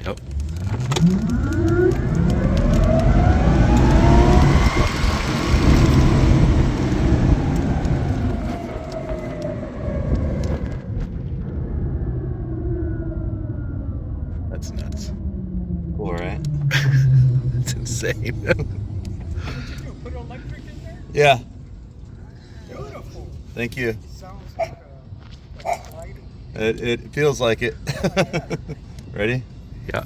Yep. That's nuts. Cool, right? It's insane. What'd you do? Put electric in there? Yeah. Beautiful. Thank you. Sounds like sliding. It feels like it. Yeah. Ready? Yeah.